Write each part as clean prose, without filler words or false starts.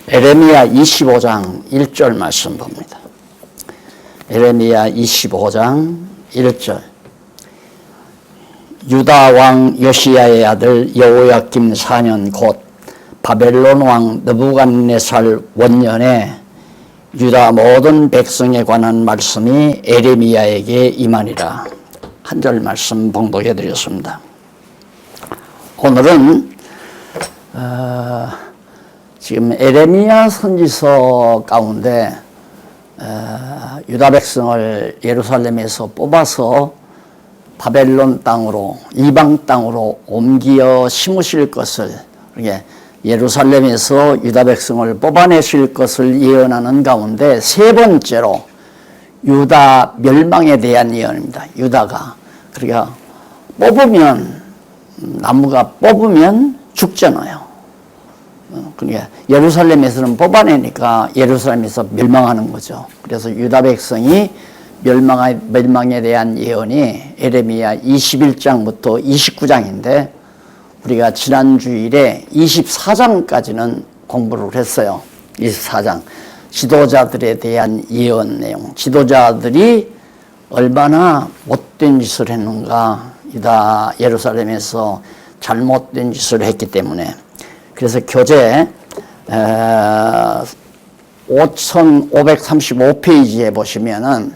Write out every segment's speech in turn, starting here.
에레미야 25장 1절 말씀 봅니다. 에레미야 25장 1절. 유다 왕 요시야의 아들 여호야김 4년 곧 바벨론 왕 느부갓네살 원년에 유다 모든 백성에 관한 말씀이 에레미야에게 임하니라. 한 절 말씀 봉독해 드렸습니다. 오늘은 지금 에레미야 선지서 가운데 유다 백성을 예루살렘에서 뽑아서 바벨론 땅으로, 이방 땅으로 옮겨 심으실 것을, 예루살렘에서 유다 백성을 뽑아내실 것을 예언하는 가운데 세 번째로 유다 멸망에 대한 예언입니다. 유다가, 그러니까 뽑으면, 나무가 뽑으면 죽잖아요. 그러니까 예루살렘에서는 뽑아내니까 예루살렘에서 멸망하는 거죠. 그래서 유다 백성이 멸망에 대한 예언이 에레미야 21장부터 29장인데 우리가 지난 주일에 24장까지는 공부를 했어요. 24장. 지도자들에 대한 예언 내용. 지도자들이 얼마나 못된 짓을 했는가. 유다 예루살렘에서 잘못된 짓을 했기 때문에. 그래서 교재 5535페이지에 보시면은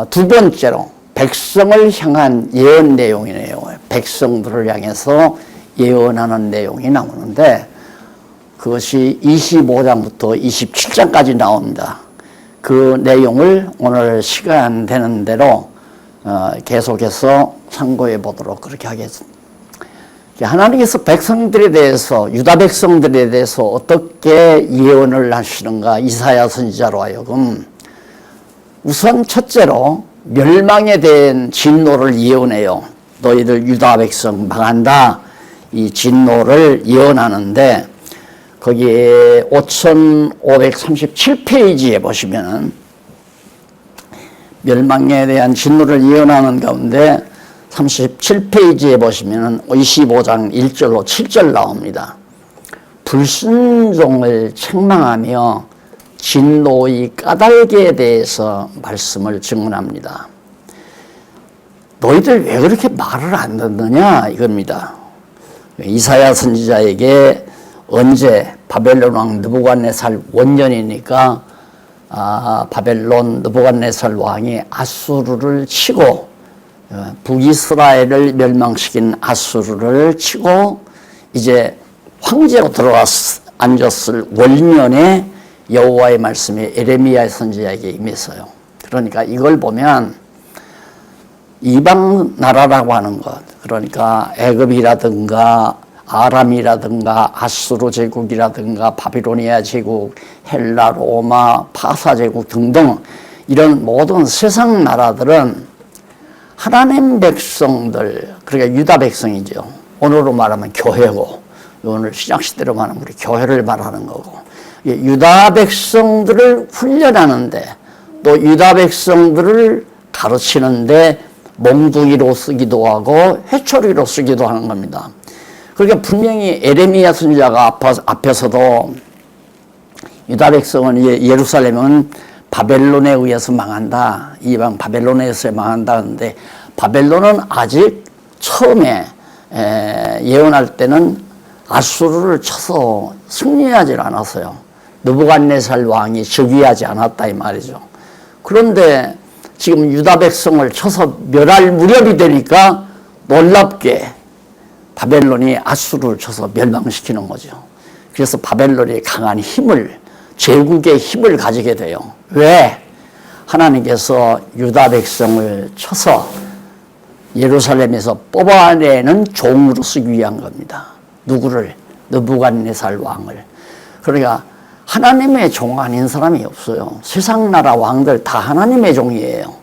두 번째로 백성을 향한 예언 내용이네요. 백성들을 향해서 예언하는 내용이 나오는데 그것이 25장부터 27장까지 나옵니다. 그 내용을 오늘 시간 되는 대로 계속해서 참고해 보도록 그렇게 하겠습니다. 하나님께서 백성들에 대해서, 유다 백성들에 대해서 어떻게 예언을 하시는가, 이사야 선지자로 하여금 우선 첫째로 멸망에 대한 진노를 예언해요. 너희들 유다 백성 망한다, 이 진노를 예언하는데 거기에 5537페이지에 보시면은 멸망에 대한 진노를 예언하는 가운데 37페이지에 보시면은 25장 1절로 7절 나옵니다. 불순종을 책망하며 진노의 까닭에 대해서 말씀을 증언합니다. 너희들 왜 그렇게 말을 안 듣느냐 이겁니다. 이사야 선지자에게 언제 바벨론 왕 느부갓네살 원년이니까 바벨론 느부갓네살 왕이 아수르를 치고 북이스라엘을 멸망시킨 아수르를 치고 이제 황제로 앉았을 월년에 여호와의 말씀이 에레미야 선지자에게 임했어요. 그러니까 이걸 보면 이방 나라라고 하는 것, 그러니까 애굽이라든가 아람이라든가 아수르 제국이라든가 바비로니아 제국, 헬라, 로마, 파사 제국 등등 이런 모든 세상 나라들은 하나님 백성들, 그러니까 유다 백성이죠. 오늘로 말하면 교회고, 오늘 신약시대로 말하면 우리 교회를 말하는 거고, 유다 백성들을 훈련하는데 또 유다 백성들을 가르치는데 몽둥이로 쓰기도 하고 회초리로 쓰기도 하는 겁니다. 그러니까 분명히 에레미야 선지자가 앞에서도 유다 백성은, 예루살렘은 바벨론에 의해서 망한다. 이방 바벨론에 의해서 망한다. 하는데 바벨론은 아직 처음에 예언할 때는 아수르를 쳐서 승리하지 않았어요. 느부갓네살 왕이 즉위하지 않았다 이 말이죠. 그런데 지금 유다 백성을 쳐서 멸할 무렵이 되니까 놀랍게 바벨론이 아수르를 쳐서 멸망시키는 거죠. 그래서 바벨론이 강한 힘을, 제국의 힘을 가지게 돼요. 왜? 하나님께서 유다 백성을 쳐서 예루살렘에서 뽑아내는 종으로 쓰기 위한 겁니다. 누구를? 느부갓네살 왕을. 그러니까 하나님의 종 아닌 사람이 없어요. 세상 나라 왕들 다 하나님의 종이에요.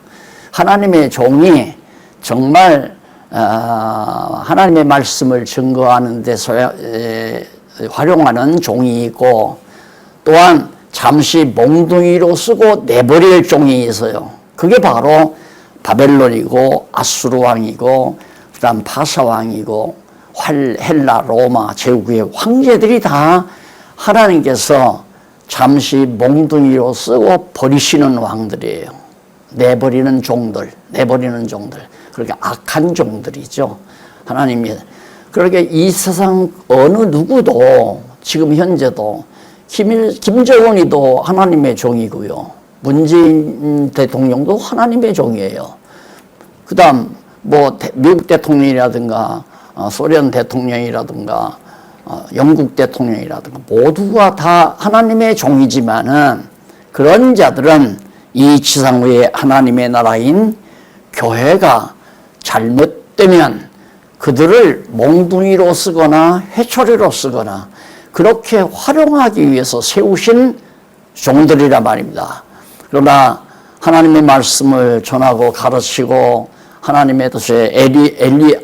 하나님의 종이 정말 하나님의 말씀을 증거하는 데서 활용하는 종이 있고 또한 잠시 몽둥이로 쓰고 내버릴 종이 있어요. 그게 바로 바벨론이고 아수르 왕이고 그다음 파사 왕이고 헬라, 로마 제국의 황제들이 다 하나님께서 잠시 몽둥이로 쓰고 버리시는 왕들이에요. 내버리는 종들. 그렇게 악한 종들이죠. 하나님이. 그렇게 이 세상 어느 누구도 지금 현재도 김정은이도 하나님의 종이고요. 문재인 대통령도 하나님의 종이에요. 그 다음 뭐 미국 대통령이라든가 소련 대통령이라든가 영국 대통령이라든가 모두가 다 하나님의 종이지만은 그런 자들은 이 지상 위에 하나님의 나라인 교회가 잘못되면 그들을 몽둥이로 쓰거나 회초리로 쓰거나 그렇게 활용하기 위해서 세우신 종들이란 말입니다. 그러나 하나님의 말씀을 전하고 가르치고 하나님의 뜻에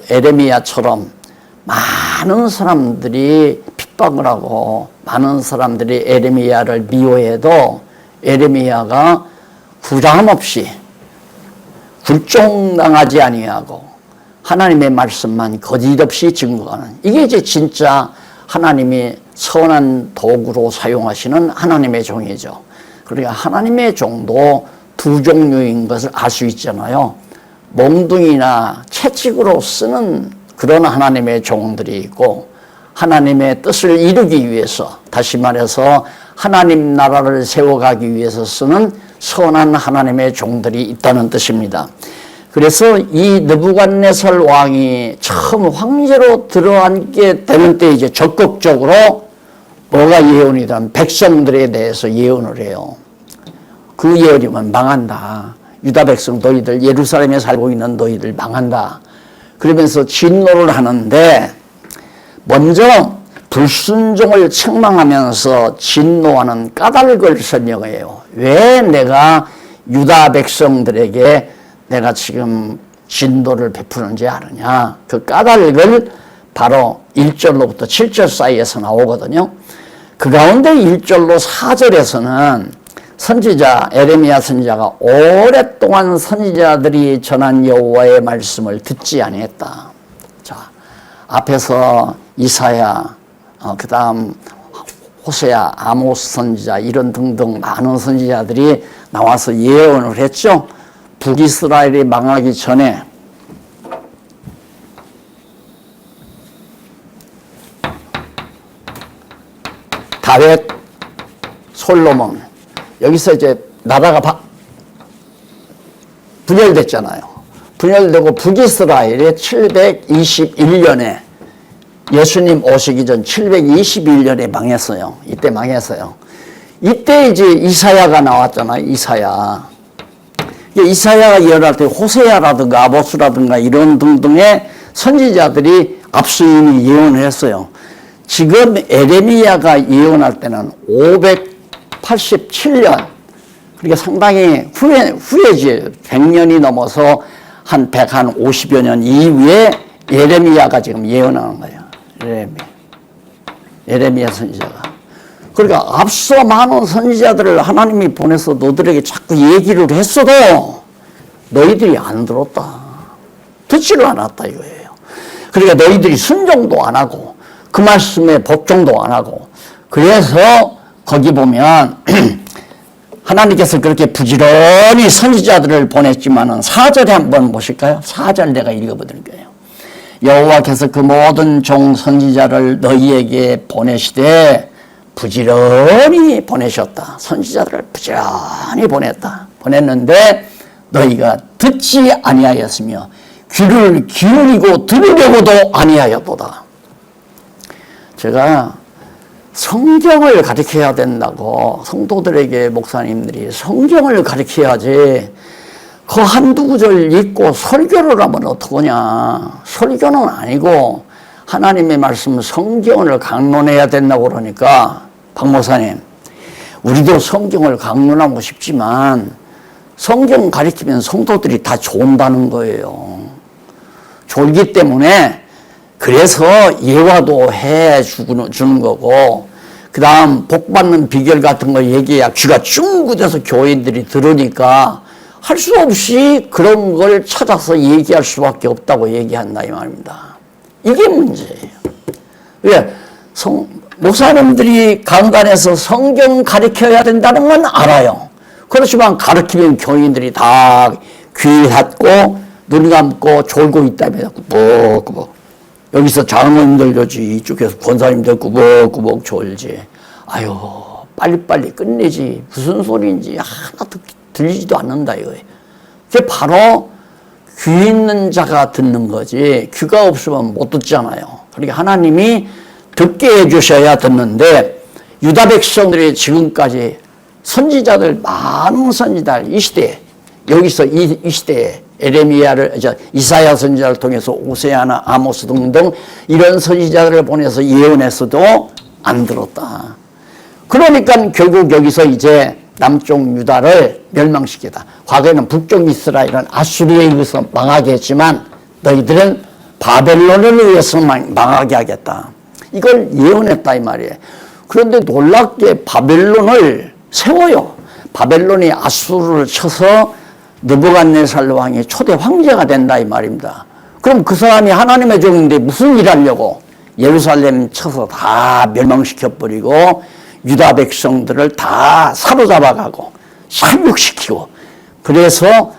에레미야처럼 많은 사람들이 핍박을 하고 많은 사람들이 에레미야를 미워해도 에레미야가 부담없이 굴종당하지 아니하고 하나님의 말씀만 거짓없이 증거하는, 이게 이제 진짜 하나님이 선한 도구로 사용하시는 하나님의 종이죠. 그러니까 하나님의 종도 두 종류인 것을 알 수 있잖아요. 몽둥이나 채찍으로 쓰는 그런 하나님의 종들이 있고, 하나님의 뜻을 이루기 위해서, 다시 말해서 하나님 나라를 세워가기 위해서 쓰는 선한 하나님의 종들이 있다는 뜻입니다. 그래서 이 느부갓네살 왕이 처음 황제로 들어앉게 되는 때 이제 적극적으로 뭐가 예언이든 백성들에 대해서 예언을 해요. 그 예언이면 망한다. 유다 백성 너희들, 예루살렘에 살고 있는 너희들 망한다. 그러면서 진노를 하는데, 먼저 불순종을 책망하면서 진노하는 까닭을 설명해요. 왜 내가 유다 백성들에게 내가 지금 진노를 베푸는지 아느냐. 그 까닭을 바로 1절로부터 7절 사이에서 나오거든요. 그 가운데 1절로 4절에서는 선지자 에레미야 선지자가 오랫동안 선지자들이 전한 여호와의 말씀을 듣지 아니했다. 자, 앞에서 이사야, 그 다음 호세야, 아모스 선지자 이런 등등 많은 선지자들이 나와서 예언을 했죠. 북이스라엘이 망하기 전에 다윗, 솔로몬, 여기서 이제 나라가 분열됐잖아요. 분열되고 북이스라엘이 721년에 예수님 오시기 전 721년에 망했어요. 이때 망했어요. 이때 이제 이사야가 나왔잖아요. 이사야가 예언할 때 호세야라든가 아모스라든가 이런 등등의 선지자들이 앞서 이미 예언을 했어요. 지금 에레미야가 예언할 때는 587년, 그러니까 상당히 후에지 100년이 넘어서 한 150여 년 이후에 예레미야가 지금 예언하는 거예요. 에레미야 선지자가. 그러니까 앞서 많은 선지자들을 하나님이 보내서 너들에게 자꾸 얘기를 했어도 너희들이 안 들었다. 듣지를 않았다 이거예요. 그러니까 너희들이 순종도 안 하고 그 말씀에 복종도 안 하고, 그래서 거기 보면 하나님께서 그렇게 부지런히 선지자들을 보냈지만은 4절에 한번 보실까요? 4절 내가 읽어드릴게요. 여호와께서 그 모든 종 선지자를 너희에게 보내시되 부지런히 보내셨다. 선지자들을 부지런히 보냈는데 너희가 듣지 아니하였으며 귀를 기울이고 들으려고도 아니하였도다. 제가 성경을 가르쳐야 된다고 성도들에게 목사님들이 성경을 가르쳐야지 그 한두 구절 읽고 설교를 하면 어떡하냐. 설교는 아니고 하나님의 말씀 성경을 강론해야 된다고 그러니까, 박 목사님, 우리도 성경을 강론하고 싶지만 성경 가르치면 성도들이 다 좋은다는 거예요. 졸기 때문에 그래서 예화도 해 주는 거고, 그 다음 복 받는 비결 같은 거 얘기해야 귀가 쫑긋해서 교인들이 들으니까 할 수 없이 그런 걸 찾아서 얘기할 수밖에 없다고 얘기한다 이 말입니다. 이게 문제예요. 왜? 목사님들이 강단에서 성경 가르쳐야 된다는 건 알아요. 그렇지만 가르치면 교인들이 다 귀 닫고 눈 감고 졸고 있다며 꾸벅꾸벅. 여기서 장로님들 조지 이쪽에서 권사님들 꾸벅꾸벅 졸지. 아유 빨리빨리 끝내지. 무슨 소리인지 하나 들리지도 않는다 이거예요. 그게 바로 귀 있는 자가 듣는 거지 귀가 없으면 못 듣잖아요. 그러니까 하나님이 듣게 해주셔야 듣는데 유다 백성들이 지금까지 선지자들 많은 선지자들 이 시대에 여기서 이 시대에 에레미야를 이사야 선지자를 통해서 오세아나 아모스 등등 이런 선지자들을 보내서 예언했어도 안 들었다. 그러니까 결국 여기서 이제 남쪽 유다를 멸망시키다. 과거에는 북쪽 이스라엘은 아수리에 의해서 망하게 했지만 너희들은 바벨론을 의해서 망하게 하겠다. 이걸 예언했다 이 말이에요. 그런데 놀랍게 바벨론을 세워요. 바벨론이 아수르를 쳐서 느부갓네살 왕이 초대 황제가 된다 이 말입니다. 그럼 그 사람이 하나님의 종인데 무슨 일 하려고 예루살렘 쳐서 다 멸망시켜버리고 유다 백성들을 다 사로잡아가고 살육시키고 그래서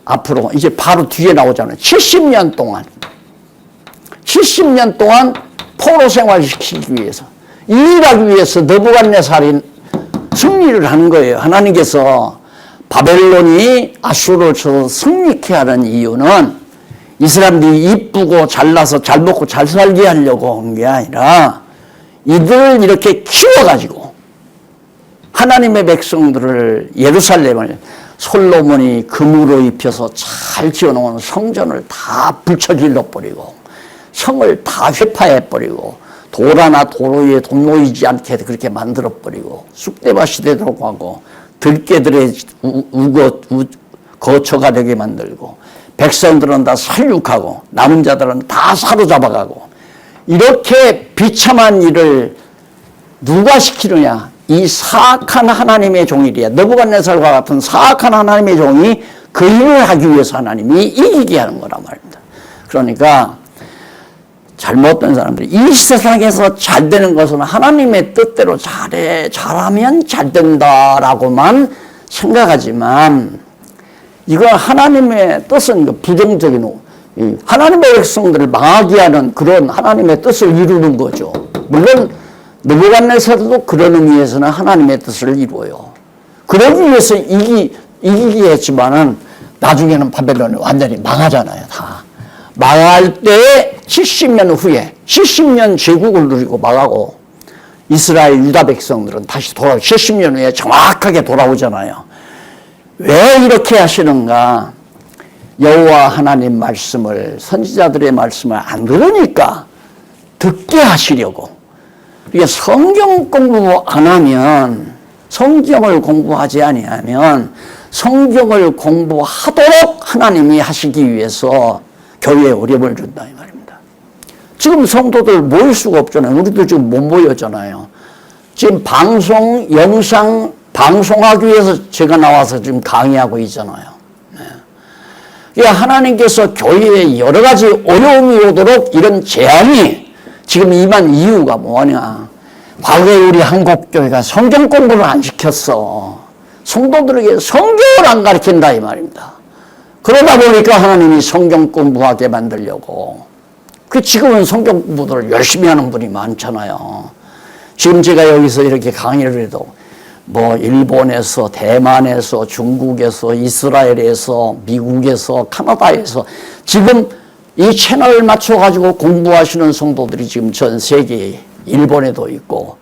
앞으로 이제 바로 뒤에 나오잖아요. 70년 동안 포로 생활시키기 위해서 일하기 위해서 느부갓네살이 승리를 하는 거예요. 하나님께서 바벨론이 아수르를 쳐서 승리케 하는 이유는 이 사람들이 이쁘고 잘나서 잘 먹고 잘 살게 하려고 한 게 아니라 이들을 이렇게 키워가지고 하나님의 백성들을 예루살렘을 솔로몬이 금으로 입혀서 잘 지어놓은 성전을 다 불쳐질러버리고 성을 다 회파해버리고 돌 하나 도로 위에 돈 놓이지 않게 그렇게 만들어버리고 쑥대밭이 되도록 하고 들깨들의 거처가 되게 만들고 백성들은 다 살육하고 남은 자들은 다 사로잡아가고 이렇게 비참한 일을 누가 시키느냐? 이 사악한 하나님의 종이래요. 느부갓네살과 같은 사악한 하나님의 종이 그 일을 하기 위해서 하나님이 이기게 하는 거란 말입니다. 그러니까 잘못된 사람들이 이 세상에서 잘 되는 것은 하나님의 뜻대로 잘하면 잘 된다라고만 생각하지만 이건 하나님의 뜻은 부정적인 하나님의 백성들을 망하게 하는 그런 하나님의 뜻을 이루는 거죠. 물론 느부갓네살도 그런 의미에서는 하나님의 뜻을 이루어요. 그러기 위해서 이기게 했지만은 나중에는 바벨론이 완전히 망하잖아요. 다 망할 때 70년 후에 70년 제국을 누리고 망하고 이스라엘 유다 백성들은 다시 70년 후에 정확하게 돌아오잖아요. 왜 이렇게 하시는가? 여호와 하나님 말씀을 선지자들의 말씀을 안 들으니까 듣게 하시려고. 이게 성경 공부 안 하면 성경을 공부하지 아니하면 성경을 공부하도록 하나님이 하시기 위해서 교회에 어려움을 준다 이 말입니다. 지금 성도들 모일 수가 없잖아요. 우리도 지금 못 모였잖아요. 지금 영상 방송하기 위해서 제가 나와서 지금 강의하고 있잖아요. 하나님께서 교회에 여러 가지 어려움이 오도록 이런 제한이 지금 임한 이유가 뭐냐. 과거에 우리 한국교회가 성경 공부를 안 시켰어. 성도들에게 성경을 안 가르친다 이 말입니다. 그러다 보니까 하나님이 성경 공부하게 만들려고. 지금은 성경 공부를 열심히 하는 분이 많잖아요. 지금 제가 여기서 이렇게 강의를 해도 일본에서, 대만에서, 중국에서, 이스라엘에서, 미국에서, 카나다에서 지금 이 채널을 맞춰가지고 공부하시는 성도들이 지금 전 세계에 일본에도 있고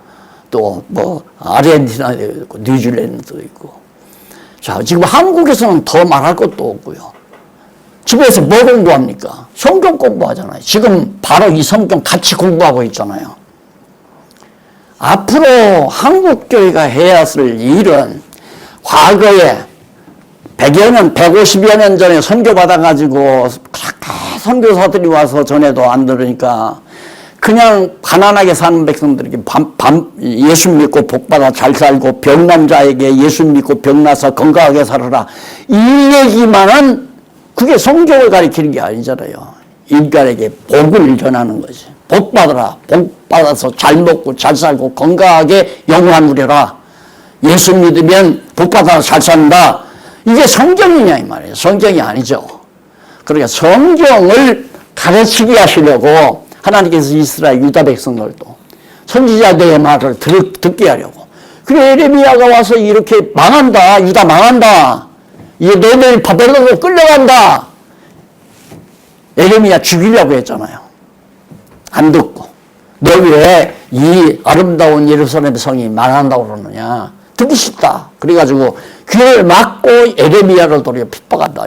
또 아르헨티나에도 있고 뉴질랜드도 있고. 자, 지금 한국에서는 더 말할 것도 없고요. 집에서 뭐 공부합니까? 성경 공부하잖아요. 지금 바로 이 성경 같이 공부하고 있잖아요. 앞으로 한국교회가 해야 할 일은 과거에 100여 년, 150여 년 전에 선교받아가지고 선교사들이 와서 전해도 안 들으니까 그냥 가난하게 사는 백성들에게 예수 믿고 복받아 잘 살고 병난 자에게 예수 믿고 병나서 건강하게 살아라 이 얘기만은 그게 성경을 가리키는 게 아니잖아요. 인간에게 복을 전하는 거지. 복 받아라. 복 받아서 잘 먹고 잘 살고 건강하게 영원한 누려라. 예수 믿으면 복 받아서 잘 산다. 이게 성경이냐 이 말이에요. 성경이 아니죠. 그러니까 성경을 가르치게 하시려고 하나님께서 이스라엘 유다 백성들도 선지자들의 말을 듣게 하려고. 그래 예레미야가 와서 이렇게 망한다. 유다 망한다. 이제 너희들 바벨론으로 끌려간다. 예레미야 죽이려고 했잖아요. 안 듣고. 너 왜 이 아름다운 예루살렘 성이 망한다고 그러느냐. 듣기 싫다. 그래가지고 귀를 막고 예레미야를 도리어 핍박한다.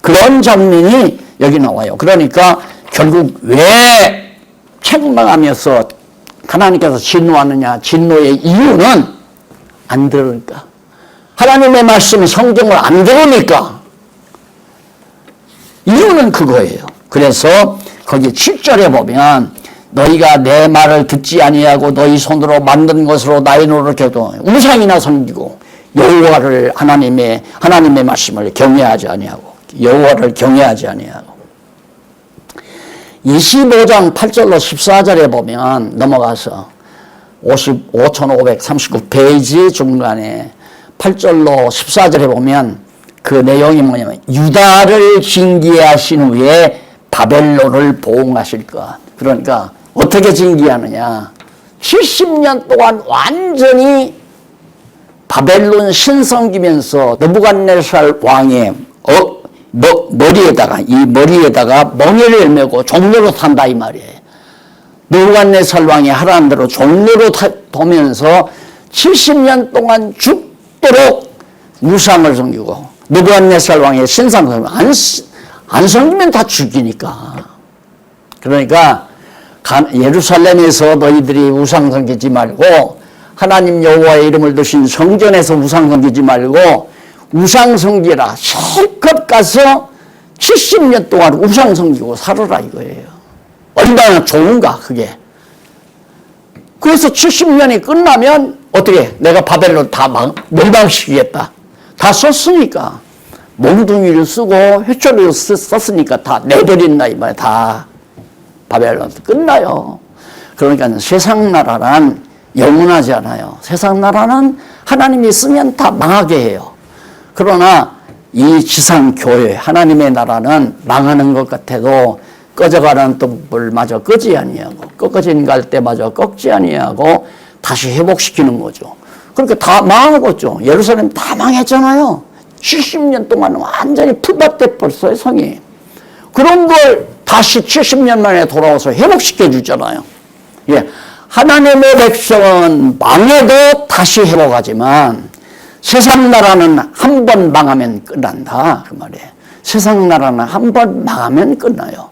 그런 장면이 여기 나와요. 그러니까 결국 왜 책망하면서 하나님께서 진노하느냐. 진노의 이유는 안 들으니까. 하나님의 말씀 성경을 안 들으니까. 이유는 그거예요. 그래서 거기 7절에 보면 너희가 내 말을 듣지 아니하고 너희 손으로 만든 것으로 나의 노릇해도 우상이나 섬기고 여호와를 하나님의 말씀을 경외하지 아니하고 여호와를 경외하지 아니하고 25장 8절로 14절에 보면 넘어가서 5539페이지 중간에 8절로 14절에 보면 그 내용이 뭐냐면 유다를 징계하신 후에 바벨론을 보응하실 것. 그러니까 어떻게 징계하느냐. 70년 동안 완전히 바벨론 신성기면서 느부갓네살 왕의 머리에다가 멍에를 메고 종로로 탄다 이 말이에요. 느부갓네살 왕이 하라는 대로 종로로 타면서 70년 동안 죽도록 우상을 섬기고 느부갓네살 왕의 신상을 안 섬기면 다 죽이니까. 그러니까 예루살렘에서 너희들이 우상 섬기지 말고 하나님 여호와의 이름을 두신 성전에서 우상 섬기지 말고 우상 섬기라. 실컷 가서 70년 동안 우상 섬기고 살아라 이거예요. 얼마나 좋은가 그게. 그래서 70년이 끝나면 어떻게 내가 바벨론 다 멸망시키겠다. 다 썼으니까. 몽둥이를 쓰고 회초리를 썼으니까 다 내버린다 이 말이야. 다 바벨론 끝나요. 그러니까 세상 나라란 영원하지 않아요. 세상 나라는 하나님이 쓰면 다 망하게 해요. 그러나 이 지상교회 하나님의 나라는 망하는 것 같아도 꺼져가는 뜰불마저 끄지 아니하고 꺾어진 갈대마저 꺾지 아니하고 다시 회복시키는 거죠. 그러니까 다 망하겠죠. 예루살렘 다 망했잖아요. 70년 동안 완전히 풀밭돼 버렸어요, 성이. 그런 걸 다시 70년 만에 돌아와서 회복시켜 주잖아요. 예. 하나님의 백성은 망해도 다시 회복하지만 세상 나라는 한 번 망하면 끝난다. 그 말이에요. 세상 나라는 한 번 망하면 끝나요.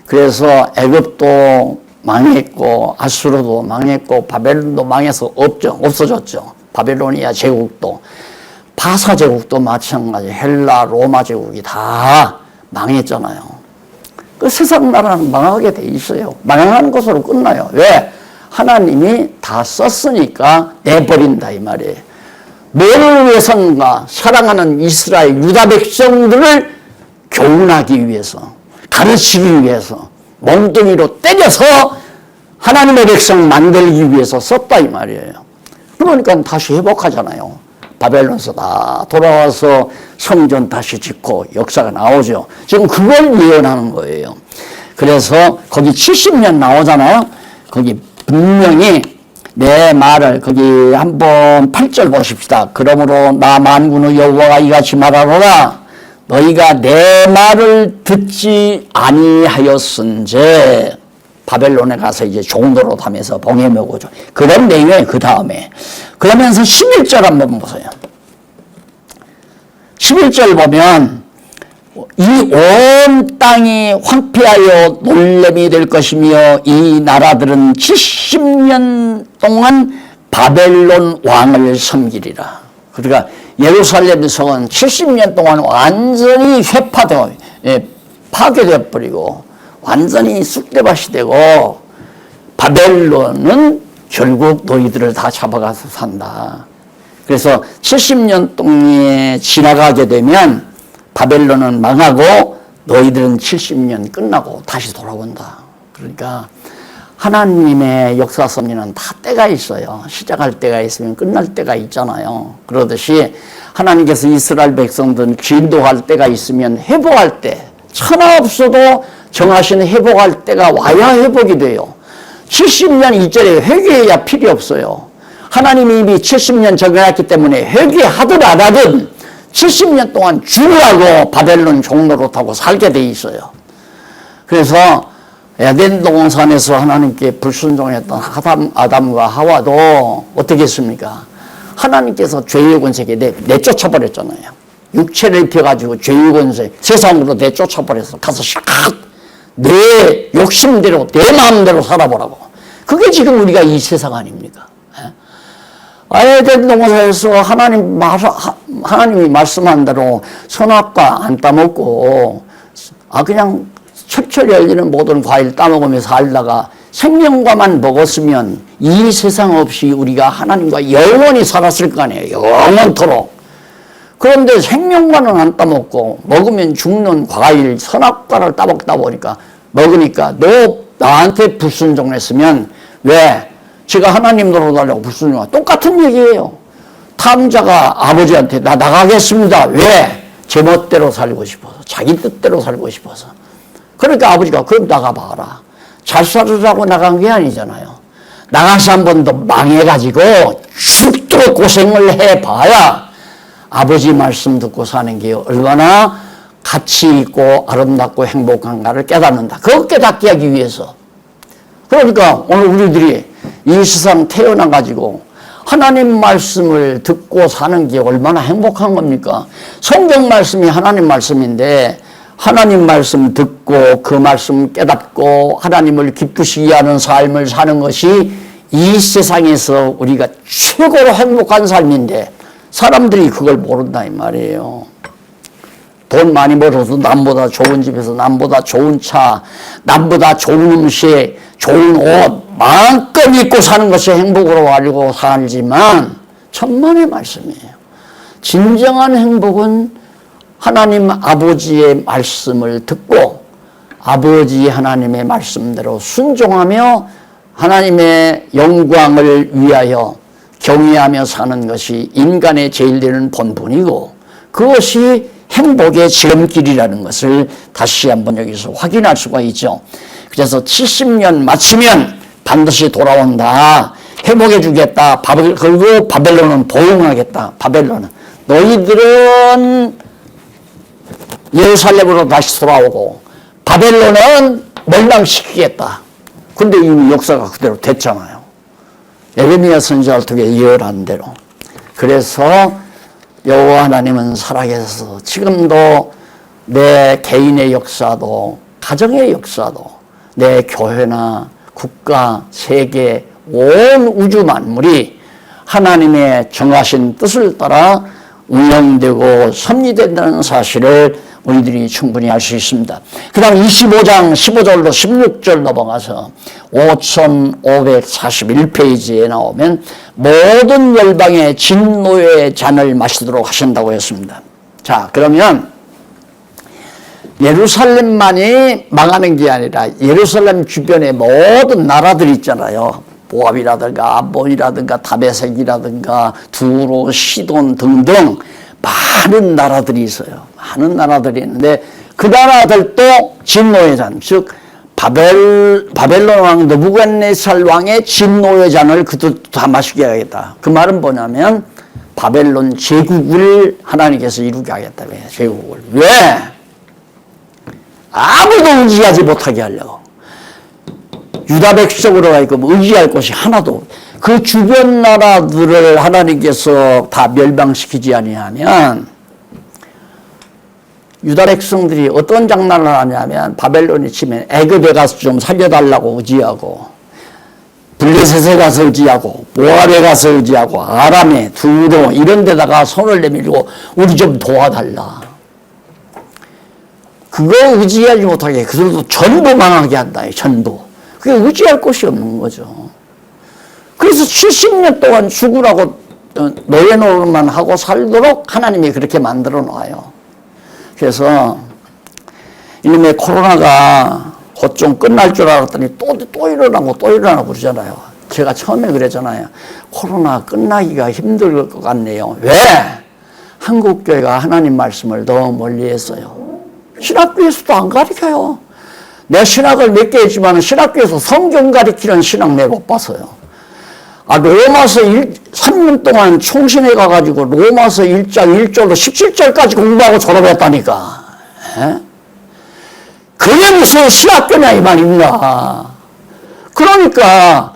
그래서 애굽도 망했고 아수르도 망했고 바벨론도 망해서 없어졌죠. 바벨로니아 제국도. 바사 제국도 마찬가지, 헬라, 로마 제국이 다 망했잖아요. 그 세상 나라는 망하게 돼 있어요. 망하는 것으로 끝나요. 왜? 하나님이 다 썼으니까 내버린다 이 말이에요. 뭐를 위해서인가? 사랑하는 이스라엘 유다 백성들을 교훈하기 위해서, 가르치기 위해서, 몽둥이로 때려서 하나님의 백성 만들기 위해서 썼다 이 말이에요. 그러니까 다시 회복하잖아요. 바벨론에서 다 돌아와서 성전 다시 짓고 역사가 나오죠. 지금 그걸 예언하는 거예요. 그래서 거기 70년 나오잖아요. 거기 분명히 내 말을 거기 한번 8절 보십시다. 그러므로 나 만군의 여호와가 이같이 말하노라. 너희가 내 말을 듣지 아니하였은제 바벨론에 가서 이제 종로로 타면서 봉해 먹어줘. 그런 내용이 그 다음에. 그러면서 11절 한번 보세요. 11절 보면 이 온 땅이 황폐하여 놀램이 될 것이며 이 나라들은 70년 동안 바벨론 왕을 섬기리라. 그러니까 예루살렘 성은 70년 동안 완전히 회파되어 파괴되어 버리고 완전히 쑥대밭이 되고 바벨론은 결국 너희들을 다 잡아가서 산다. 그래서 70년 동안에 지나가게 되면 바벨론은 망하고 너희들은 70년 끝나고 다시 돌아온다. 그러니까 하나님의 역사 섭리는 다 때가 있어요. 시작할 때가 있으면 끝날 때가 있잖아요. 그러듯이 하나님께서 이스라엘 백성들 진도할 때가 있으면 회복할 때, 천하 없어도 정하신 회복할 때가 와야 회복이 돼요. 70년 이전에 회개해야 필요 없어요. 하나님이 이미 70년 적용했기 때문에 회개하든 안 하든 70년 동안 죽으라고 바벨론 종로로 타고 살게 돼 있어요. 그래서 에덴 동산에서 하나님께 불순종했던 아담과 하와도 어떻게 했습니까? 하나님께서 죄의 권세에 내쫓아버렸잖아요. 육체를 입혀가지고 죄의 권세 세상으로 내쫓아버려서 가서 내 욕심대로 내 마음대로 살아보라고. 그게 지금 우리가 이 세상 아닙니까? 에덴 동산에서 하나님이 말씀한 대로 선악과 안 따먹고 그냥 철철 열리는 모든 과일 따먹으면서 살다가 생명과만 먹었으면 이 세상 없이 우리가 하나님과 영원히 살았을 거 아니에요. 영원토록. 그런데 생명과는 안 따먹고 먹으면 죽는 과일 선악과를 따먹다 보니까 먹으니까 너 나한테 불순종했으면 왜? 제가 하나님 노릇하려고 불순종하 똑같은 얘기예요. 탐자가 아버지한테 나 나가겠습니다. 왜? 제 멋대로 살고 싶어서 자기 뜻대로 살고 싶어서. 그러니까 아버지가 그럼 나가봐라. 잘 살으라고 나간 게 아니잖아요. 나가서 한 번 더 망해가지고 죽도록 고생을 해봐야 아버지 말씀 듣고 사는 게 얼마나 가치 있고 아름답고 행복한가를 깨닫는다. 그거 깨닫게 하기 위해서. 그러니까 오늘 우리들이 이 세상 태어나가지고 하나님 말씀을 듣고 사는 게 얼마나 행복한 겁니까? 성경 말씀이 하나님 말씀인데 하나님 말씀 듣고 그 말씀 깨닫고 하나님을 기쁘시게 하는 삶을 사는 것이 이 세상에서 우리가 최고로 행복한 삶인데 사람들이 그걸 모른다 이 말이에요. 돈 많이 벌어서 남보다 좋은 집에서 남보다 좋은 차, 남보다 좋은 음식, 좋은 옷 마음껏 입고 사는 것이 행복으로 알고 살지만 천만의 말씀이에요. 진정한 행복은 하나님 아버지의 말씀을 듣고 아버지 하나님의 말씀대로 순종하며 하나님의 영광을 위하여 경외하며 사는 것이 인간의 제일 되는 본분이고 그것이 행복의 지름길이라는 것을 다시 한번 여기서 확인할 수가 있죠. 그래서 70년 마치면 반드시 돌아온다. 회복해 주겠다. 그리고 바벨론은 보응하겠다. 바벨론은 너희들은 예루살렘으로 다시 돌아오고 바벨론은 멸망시키겠다. 근데 이미 역사가 그대로 됐잖아요. 예레미야 선지자를 통해 예언한 대로. 그래서 여호와 하나님은 살아계셔서 지금도 내 개인의 역사도 가정의 역사도 내 교회나 국가, 세계, 온 우주 만물이 하나님의 정하신 뜻을 따라 운영되고 섭리된다는 사실을 우리들이 충분히 알 수 있습니다. 그 다음 25장 15절로 16절 넘어가서 5541페이지에 나오면 모든 열방의 진노의 잔을 마시도록 하신다고 했습니다. 자, 그러면 예루살렘만이 망하는 게 아니라 예루살렘 주변의 모든 나라들 있잖아요. 모압이라든가 암몬이라든가 다메섹이라든가 두로, 시돈 등등 많은 나라들이 있어요. 많은 나라들이 있는데 그 나라들도 진노의 잔, 즉 바벨론 왕 느부갓네살 왕의 진노의 잔을 그도 다 마시게 하겠다. 그 말은 뭐냐면 바벨론 제국을 하나님께서 이루게 하겠다. 왜? 제국을. 왜? 아무도 의지하지 못하게 하려고. 유다 백성으로 하여금 의지할 곳이 하나도 그 주변 나라들을 하나님께서 다 멸망시키지 아니하면 유다 백성들이 어떤 장난을 하냐면 바벨론이 치면 애굽에 가서 좀 살려달라고 의지하고 블레셋에 가서 의지하고 모압에 가서 의지하고 아람에 두로 이런 데다가 손을 내밀고 우리 좀 도와달라. 그거 의지하지 못하게 그들도 전부 망하게 한다. 전부. 그게 의지할 곳이 없는 거죠. 그래서 70년 동안 죽으라고 노예 노릇만 하고 살도록 하나님이 그렇게 만들어 놔요. 그래서 이놈의 코로나가 곧 좀 끝날 줄 알았더니 또 일어나고 또 일어나고 그러잖아요. 제가 처음에 그랬잖아요. 코로나 끝나기가 힘들 것 같네요. 왜? 한국교회가 하나님 말씀을 너무 멀리 했어요. 신학교에서도 안 가르쳐요. 내 신학을 몇 개 했지만 신학교에서 성경 가르치는 신학 내가 못 봤어요. 로마서 3년 동안 총신회 가가지고 로마서 1장 1절로 17절까지 공부하고 졸업했다니까. 에? 그게 무슨 신학교냐 이 말입니다. 그러니까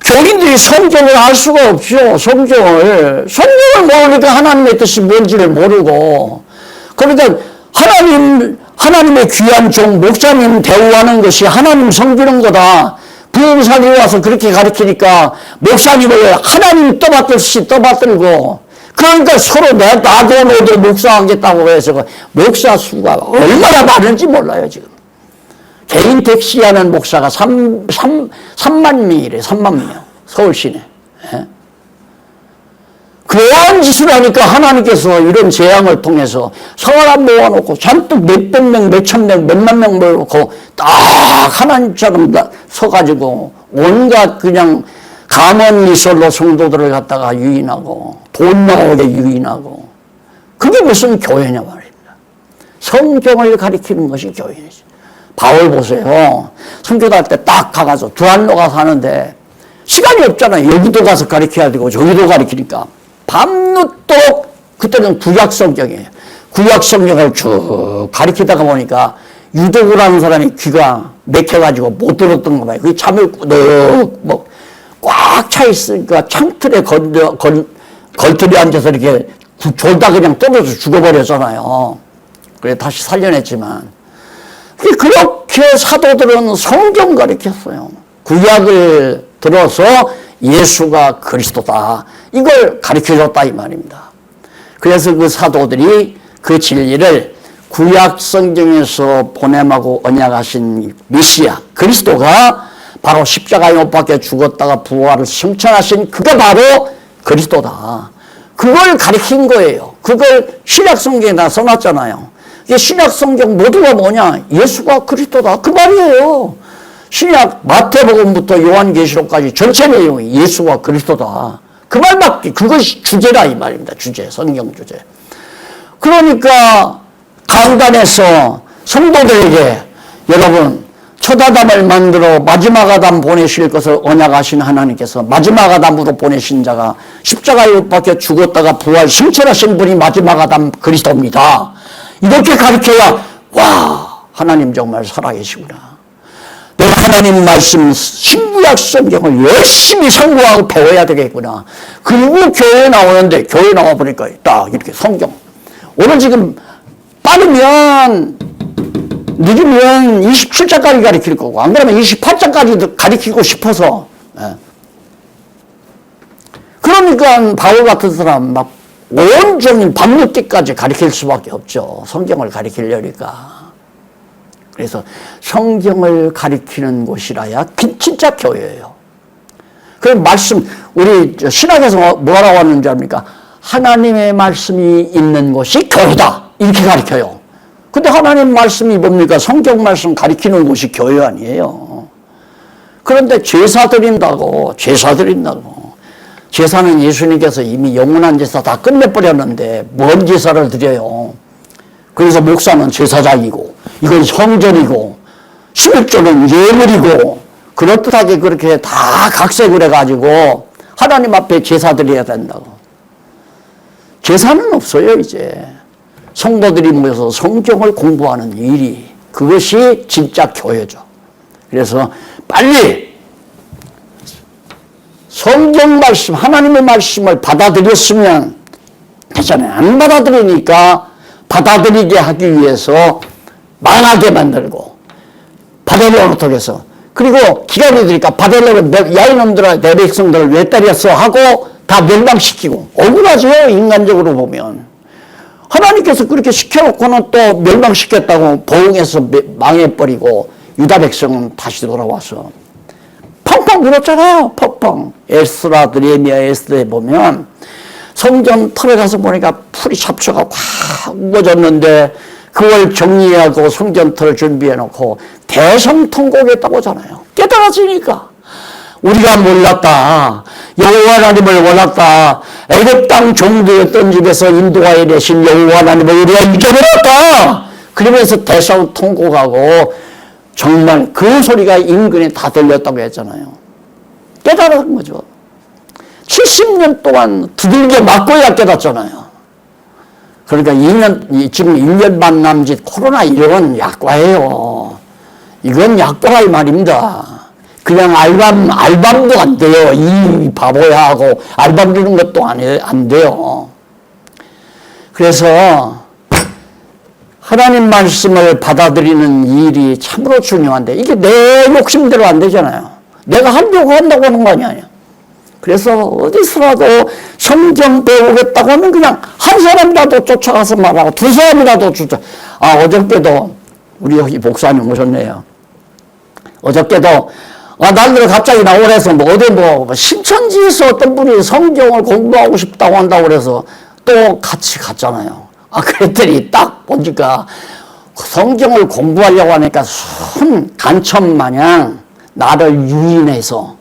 교인들이 성경을 알 수가 없죠. 성경을 모르니까 하나님의 뜻이 뭔지를 모르고, 그러니까 하나님의 귀한 종 목사님 대우하는 것이 하나님 섬기는 거다. 부흥산에 와서 그렇게 가르치니까 목사님을 하나님 떠받들듯이 떠받들고, 그러니까 서로 나도 너도 목사하겠다고 해서 목사 수가 얼마나 많은지 몰라요 지금. 개인 택시하는 목사가 3만 명이래. 3만 명 서울시내. 예? 그런 짓을 하니까 하나님께서 이런 재앙을 통해서 사람 모아놓고 잔뜩 몇백 명, 몇천 명, 몇만 명 모아놓고 딱 하나님처럼 서가지고 온갖 그냥 가문미설로 성도들을 갖다가 유인하고 돈 나오게 유인하고, 그게 무슨 교회냐 말입니다. 성경을 가리키는 것이 교회이지. 바울 보세요. 선교할 때 딱 가가지고 두한로 가서 하는데 시간이 없잖아요. 여기도 가서 가르쳐야 되고 저기도 가르치니까 밤늦도록, 그때는 구약 성경이에요. 구약 성경을 쭉 가르치다가 보니까 유독을 하는 사람이 귀가 맥혀가지고 못 들었던 거 봐요. 그게 잠을 꾸덕 꽉 차 있으니까 창틀에 걸터리 앉아서 이렇게 졸다 그냥 떨어져 죽어버렸잖아요. 그래 다시 살려냈지만, 그렇게 사도들은 성경 가르쳤어요. 구약을 들어서 예수가 그리스도다, 이걸 가르쳐줬다 이 말입니다. 그래서 그 사도들이 그 진리를 구약 성경에서 보냄하고 언약하신 메시아 그리스도가 바로 십자가에 못 박혀 죽었다가 부활을 승천하신 그가 바로 그리스도다, 그걸 가르친 거예요. 그걸 신약 성경에다 써놨잖아요. 이게 신약 성경 모두가 뭐냐? 예수가 그리스도다, 그 말이에요. 신약 마태복음부터 요한계시록까지 전체 내용이 예수가 그리스도다, 그 말밖에, 그것이 주제라 이 말입니다. 주제, 성경 주제. 그러니까 강단에서 성도들에게 여러분 첫 아담을 만들어 마지막 아담 보내실 것을 언약하신 하나님께서 마지막 아담으로 보내신 자가 십자가에 못 박혀 죽었다가 부활 승천하신 분이 마지막 아담 그리스도입니다. 이렇게 가르쳐야 와, 하나님 정말 살아계시구나. 내가 하나님 말씀 신구약 성경을 열심히 상고하고 배워야 되겠구나. 그리고 교회에 나오는데, 교회에 나와 보니까 딱 이렇게 성경, 오늘 지금 빠르면 늦으면 27장까지 가르칠 거고, 안 그러면 28장까지도 가르치고 싶어서. 그러니까 바울 같은 사람 막 온종일 밤늦게까지 가르칠 수밖에 없죠. 성경을 가르치려니까. 그래서 성경을 가르치는 곳이라야 진짜 교회예요. 그 말씀, 우리 신학에서 뭐라고 하는 줄 압니까? 하나님의 말씀이 있는 곳이 교회다, 이렇게 가르쳐요. 근데 하나님 말씀이 뭡니까? 성경 말씀 가르치는 곳이 교회 아니에요. 그런데 제사 드린다고. 제사는 예수님께서 이미 영원한 제사 다 끝내버렸는데 뭔 제사를 드려요. 그래서 목사는 제사장이고, 이건 성전이고, 11조는 예물이고, 그럴듯하게 그렇게 다 각색을 해가지고 하나님 앞에 제사 드려야 된다고. 제사는 없어요 이제. 성도들이 모여서 성경을 공부하는 일이, 그것이 진짜 교회죠. 그래서 빨리 성경 말씀, 하나님의 말씀을 받아들였으면 되잖아요. 안 받아들이니까 받아들이게 하기 위해서 망하게 만들고, 받아들여 못하겠어. 그리고 기간이 되니까 받아들이면 야 이놈들아 내 백성들을 왜 때렸어 하고 다 멸망시키고. 억울하죠 인간적으로 보면. 하나님께서 그렇게 시켜놓고는 또 멸망시켰다고 보응해서 망해버리고, 유다 백성은 다시 돌아와서 펑펑 울었잖아요. 펑펑. 에스라, 느헤미야, 에스더에 보면 성전 털에 가서 보니까 풀이 잡초가 확 우거졌는데 그걸 정리하고 성전터를 준비해놓고 대성통곡했다고 하잖아요. 깨달아지니까. 우리가 몰랐다. 여호와 하나님을 몰랐다. 애굽 땅 종되었던 집에서 인도하여 내신 여호와 하나님을 우리가 잊어버렸다. 그러면서 대성통곡하고 정말 그 소리가 인근에 다 들렸다고 했잖아요. 깨달은 거죠. 70년 동안 두들겨 맞고야 깨닫잖아요. 그러니까 지금 1년 반 남짓 코로나 이런 약과예요. 이건 약과가 이 말입니다. 그냥 알밤도 안 돼요. 이 바보야 하고 알밤 주는 것도 안 돼요. 그래서 하나님 말씀을 받아들이는 일이 참으로 중요한데 이게 내 욕심대로 안 되잖아요. 내가 하려고 한다고 하는 거 아니에요. 그래서 어디서라도 성경 배우겠다고 하면 그냥 한 사람이라도 쫓아가서 말하고 두 사람이라도 어저께도 우리 여기 목사님 오셨네요. 어저께도 날들 갑자기 나오래서 어디 신천지에서 어떤 분이 성경을 공부하고 싶다고 한다고 그래서 또 같이 갔잖아요. 그랬더니 딱 보니까 성경을 공부하려고 하니까 순 간첩 마냥 나를 유인해서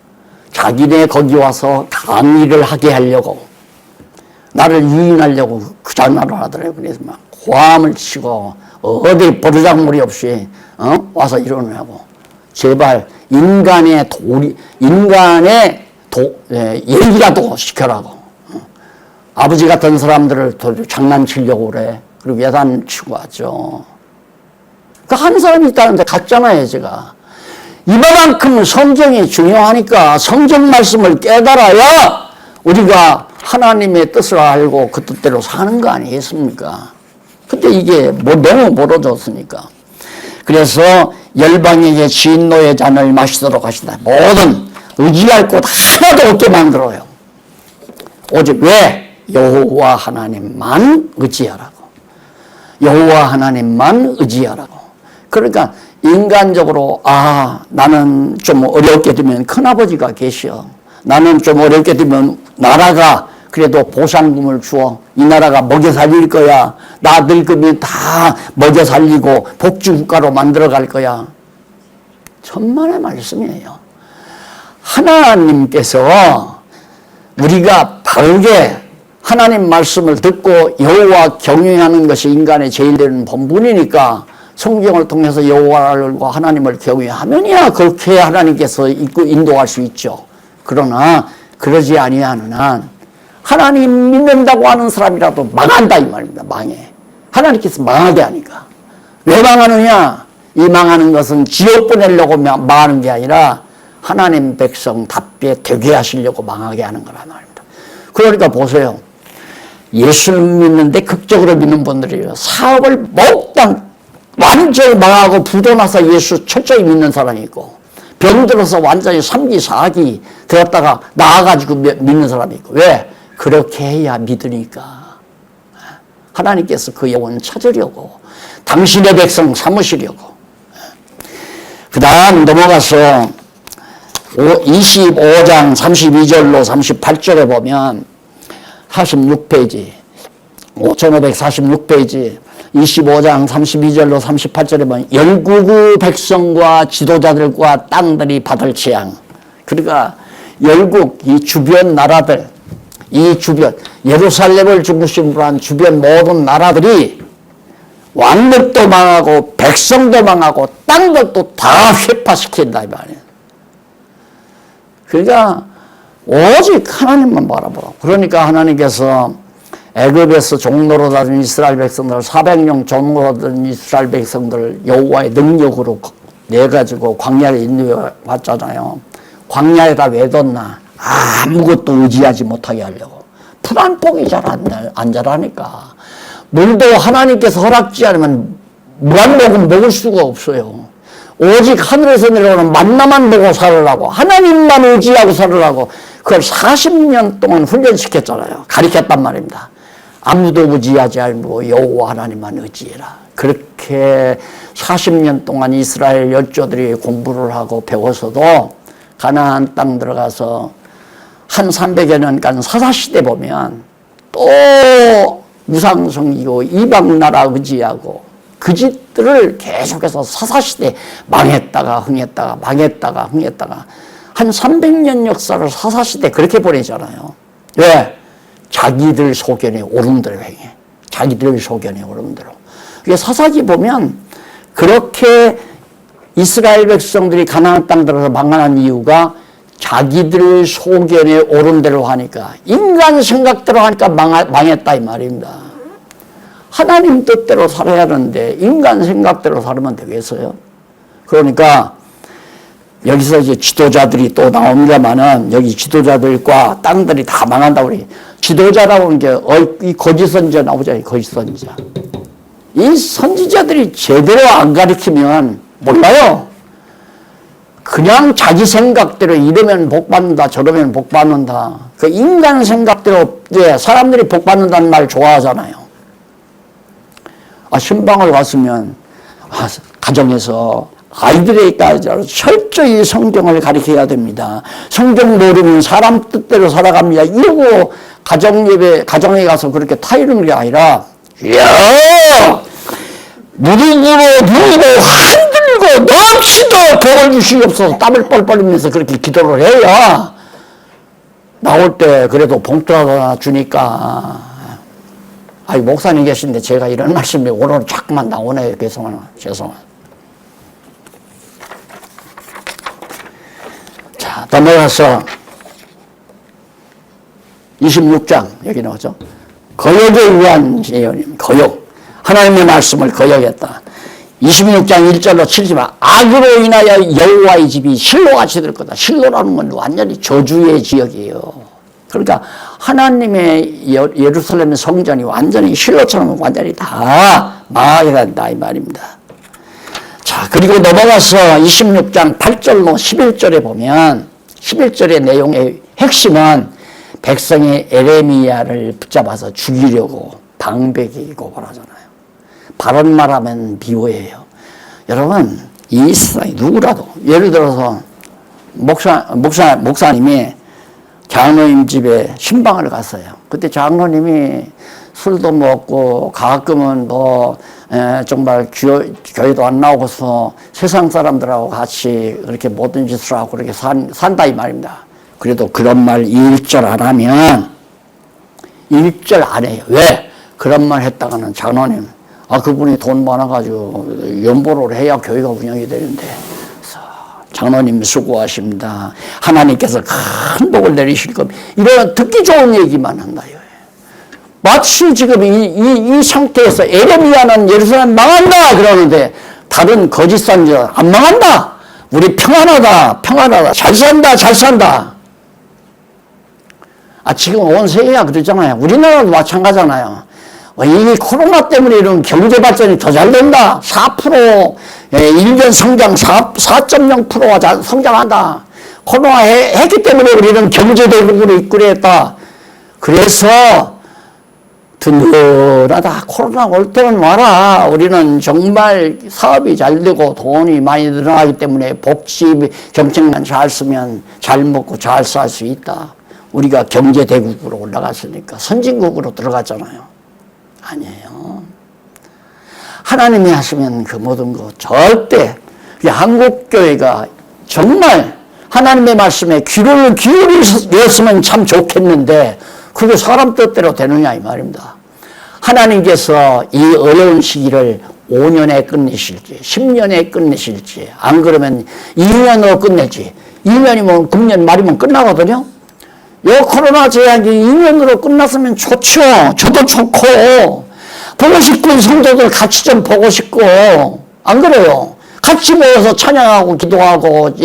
자기네 거기 와서 강의를 하게 하려고 나를 유인하려고 그 장난을 하더라고요. 그래서 막 고함을 치고 어디 버르장머리 없이 와서 이러느냐고. 제발 인간의 얘기라도 시켜라고. 아버지 같은 사람들을 장난치려고 그래. 그리고 예단치고 하죠. 그 한 사람이 있다는데 갔잖아요, 제가. 이만큼 성경이 중요하니까 성경 말씀을 깨달아야 우리가 하나님의 뜻을 알고 그 뜻대로 사는 거 아니겠습니까? 근데 이게 너무 멀어졌으니까. 그래서 열방에게 진노의 잔을 마시도록 하신다. 모든 의지할 곳 하나도 없게 만들어요. 오직 왜? 여호와 하나님만 의지하라고. 여호와 하나님만 의지하라고. 그러니까 인간적으로 나는 좀 어렵게 되면 큰아버지가 계셔. 나는 좀 어렵게 되면 나라가 그래도 보상금을 주어. 이 나라가 먹여 살릴 거야. 나 늙으면 다 먹여 살리고 복지국가로 만들어갈 거야. 천만의 말씀이에요. 하나님께서 우리가 바르게 하나님 말씀을 듣고 여호와 경외하는 것이 인간의 제일 되는 본분이니까 성경을 통해서 여호와와 하나님을 경외하면야 그렇게 하나님께서 인도할 수 있죠. 그러나 그러지 아니하는 한 하나님 믿는다고 하는 사람이라도 망한다 이 말입니다. 망해. 하나님께서 망하게 하니까. 왜 망하느냐? 이 망하는 것은 지옥 보내려고 망하는 게 아니라 하나님 백성답게 되게 하시려고 망하게 하는 거란 말입니다. 그러니까 보세요. 예수를 믿는데 극적으로 믿는 분들이에요. 사업을 몽땅 완전히 망하고 부도 나서 예수 철저히 믿는 사람이 있고 병들어서 완전히 3기 4기 되었다가 나아가지고 믿는 사람이 있고. 왜? 그렇게 해야 믿으니까. 하나님께서 그 영혼 찾으려고 당신의 백성 삼으시려고. 그 다음 넘어가서 25장 32절로 38절에 보면 46페이지 5546페이지 25장 32절로 38절에 보면 열국의 백성과 지도자들과 땅들이 받을 재앙. 그러니까 열국 이 주변 나라들 이 주변 예루살렘을 중심으로 한 주변 모든 나라들이 왕국도 망하고 백성도 망하고 땅들도 다 회파시킨다 이 말이에요. 그러니까 오직 하나님만 바라보라고. 그러니까 하나님께서 애굽에서 종노릇하던 이스라엘 백성들 400년 종노릇하던 이스라엘 백성들 여호와의 능력으로 내가지고 광야에 인도해 왔잖아요. 광야에다 왜 뒀나? 아무것도 의지하지 못하게 하려고. 풀 한 폭이 잘 안 자라니까. 물도 하나님께서 허락지 않으면 물 한 모금 먹을 수가 없어요. 오직 하늘에서 내려오는 만나만 보고 살으라고 하나님만 의지하고 살으라고 그걸 40년 동안 훈련시켰잖아요. 가르쳤단 말입니다. 아무도 의지하지 말고 여호와 하나님만 의지해라. 그렇게 40년 동안 이스라엘 열조들이 공부를 하고 배워서도 가나안 땅 들어가서 한 300여 년간 사사시대 보면 또 무상성이고 이방 나라 의지하고 그 짓들을 계속해서 사사시대 망했다가 흥했다가 망했다가 흥했다가 한 300년 역사를 사사시대 그렇게 보내잖아요. 왜? 자기들 소견에 옳은 대로 행해. 자기들 소견에 옳은 대로. 그게 사사기 보면 그렇게 이스라엘 백성들이 가나안 땅 들어서 망하는 이유가 자기들 소견에 옳은 대로 하니까, 인간 생각대로 하니까 망했다 이 말입니다. 하나님 뜻대로 살아야 하는데 인간 생각대로 살면 되겠어요? 그러니까 여기서 이제 지도자들이 또 나옵니다만은, 여기 지도자들과 땅들이 다 망한다고 그래. 지도자라고 하는 게 이 거짓 선지자 나오잖아요. 거짓 선지자. 이 선지자들이 제대로 안 가르치면 몰라요. 그냥 자기 생각대로 이러면 복 받는다, 저러면 복 받는다. 그 인간 생각대로, 예, 사람들이 복 받는다는 말 좋아하잖아요. 신방을 갔으면 가정에서 아이들에게까지 철저히 성경을 가르쳐야 됩니다. 성경 모르면 사람 뜻대로 살아갑니다. 이러고 가정에 가서 그렇게 타이르는 게 아니라, 이야! 무릎으로 흔들고 넘치도 복을 주시옵소서 땀을 뻘뻘 흘리면서 그렇게 기도를 해야 나올 때 그래도 봉투라도 하나 주니까. 목사님 계신데 제가 이런 말씀이 오늘 자꾸만 나오네요. 죄송합니다. 자, 넘어가서 26장 여기 나오죠. 거역에 의한 예언입니다. 거역. 하나님의 말씀을 거역했다. 26장 1절로 7절. 악으로 인하여 여호와의 집이 실로같이 될 거다. 실로라는 건 완전히 저주의 지역이에요. 그러니까 하나님의 예루살렘 성전이 완전히 실로처럼 완전히 다 망하게 된다 이 말입니다. 자, 그리고 넘어가서 26장 8절로 11절에 보면, 11절의 내용의 핵심은 백성이 에레미야를 붙잡아서 죽이려고 방백이 고발하잖아요. 바른 말하면 미워해요. 여러분, 이 세상에 누구라도, 예를 들어서 목사님이 장로님 집에 신방을 갔어요. 그때 장로님이 술도 먹고 가끔은 정말 교회도 안 나오고서 세상 사람들하고 같이 그렇게 모든 짓을 하고 그렇게 산다 이 말입니다. 그래도 그런 말 1절 안 하면 1절 안 해요. 왜? 그런 말 했다가는 장로님, 그분이 돈 많아가지고 연보를 해야 교회가 운영이 되는데, 장로님 수고하십니다. 하나님께서 큰 복을 내리실 겁니다. 이런 듣기 좋은 얘기만 한다요. 마치 지금 이 상태에서 에레미야는 예루살렘 망한다 그러는데, 다른 거짓 선지자 안 망한다. 우리 평안하다. 잘 산다. 지금 온 세계가 그러잖아요. 우리나라도 마찬가지잖아요. 이 코로나 때문에 이런 경제 발전이 더 잘 된다. 4%, 1년 성장 4.0%가 성장한다. 코로나 했기 때문에 우리는 경제대국으로 이끌어냈다. 그래서 든든하다. 코로나 올 때는 와라. 우리는 정말 사업이 잘 되고 돈이 많이 늘어나기 때문에 복지 정책만 잘 쓰면 잘 먹고 잘 살 수 있다. 우리가 경제대국으로 올라갔으니까 선진국으로 들어갔잖아요. 아니에요. 하나님이 하시면 그 모든 거 절대, 한국교회가 정말 하나님의 말씀에 귀를 기울였으면 참 좋겠는데, 그게 사람 뜻대로 되느냐 이 말입니다. 하나님께서 이 어려운 시기를 5년에 끝내실지 10년에 끝내실지, 안 그러면 2년으로 끝내지. 2년이면 금년 말이면 끝나거든요. 이 코로나 재앙이 2년으로 끝났으면 좋죠. 저도 좋고, 보고 싶고, 성도들 같이 좀 보고 싶고, 안 그래요? 같이 모여서 찬양하고 기도하고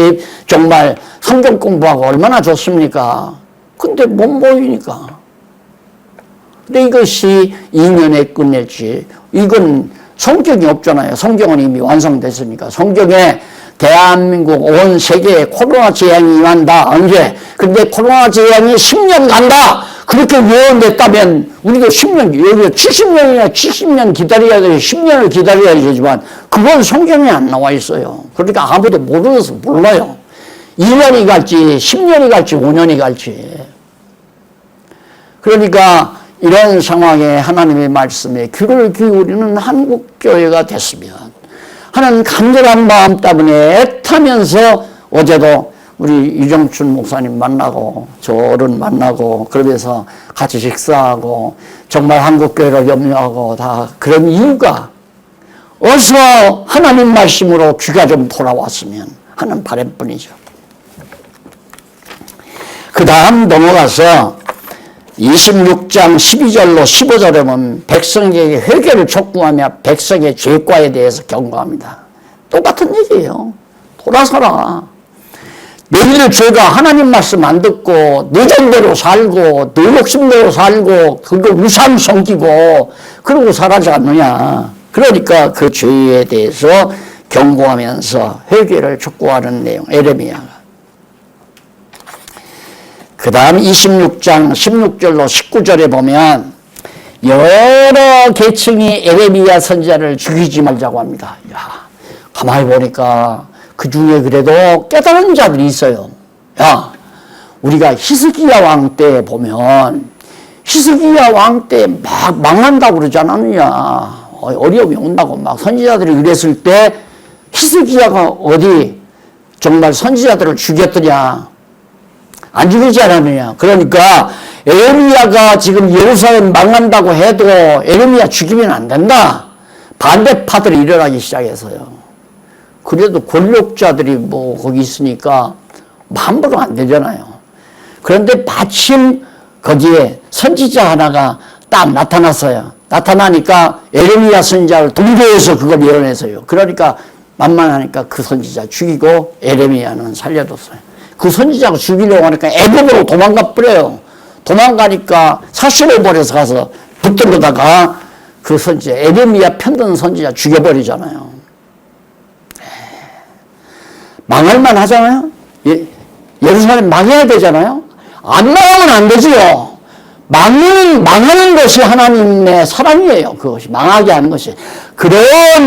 정말 성경 공부하고 얼마나 좋습니까? 근데 못 모이니까. 근데 이것이 2년에 끝낼지, 이건 성경이 없잖아요. 성경은 이미 완성됐으니까. 성경에 대한민국 온 세계에 코로나 재앙이 임한다. 언제? 근데 코로나 재앙이 10년 간다. 그렇게 예언됐다면 우리도 10년, 여기 70년이나 70년 기다려야 되고 10년을 기다려야 되지만 그건 성경에 안 나와 있어요. 그러니까 아무도 모르서 몰라요. 2년이 갈지 10년이 갈지 5년이 갈지. 그러니까 이런 상황에 하나님의 말씀에 귀를 기울이는 한국교회가 됐으면 하는 간절한 마음 때문에 애타면서 어제도 우리 유정춘 목사님 만나고 저 어른 만나고 그러면서 같이 식사하고 정말 한국교회를 염려하고 다 그런 이유가 어서 하나님 말씀으로 귀가 좀 돌아왔으면 하는 바람뿐이죠. 그 다음 넘어가서 26장 12절로 15절에 보면 백성에게 회개를 촉구하며 백성의 죄과에 대해서 경고합니다. 똑같은 얘기예요. 돌아서라. 너희들 죄가 하나님 말씀 안 듣고 너 정대로 살고 너 욕심대로 살고 그거 우상 섬기고 그러고 살아지 않느냐. 그러니까 그 죄에 대해서 경고하면서 회개를 촉구하는 내용 에레미야가. 그 다음 26장 16절로 19절에 보면 여러 계층이 에레미야 선지자를 죽이지 말자고 합니다. 야, 가만히 보니까 그 중에 그래도 깨달은 자들이 있어요. 야, 우리가 히스기야 왕 때 보면 히스기야 왕 때 막 망한다고 그러지 않았느냐. 어려움이 온다고 막 선지자들이 그랬을 때 히스기야가 어디 정말 선지자들을 죽였더냐. 안 죽이지 않았느냐. 그러니까 에레미야가 지금 예루살렘 망한다고 해도 에레미야 죽이면 안 된다. 반대파들이 일어나기 시작해서요. 그래도 권력자들이 뭐 거기 있으니까 함부로 안 되잖아요. 그런데 마침 거기에 선지자 하나가 딱 나타났어요. 나타나니까 에레미야 선지자를 동조해서 그걸 예언해서요. 그러니까 만만하니까 그 선지자 죽이고 에레미야는 살려뒀어요. 그 선지자가 죽이려고 하니까 애굽으로 도망가 버려요. 도망가니까 사실을 버려서 가서 붙들려다가 그 선지자 에레미야 편든 선지자 죽여버리잖아요. 망할만 하잖아요. 예루살렘 망해야 되잖아요. 안 망하면 안 되지요. 망하는 것이 하나님의 사랑이에요. 그것이 망하게 하는 것이. 그런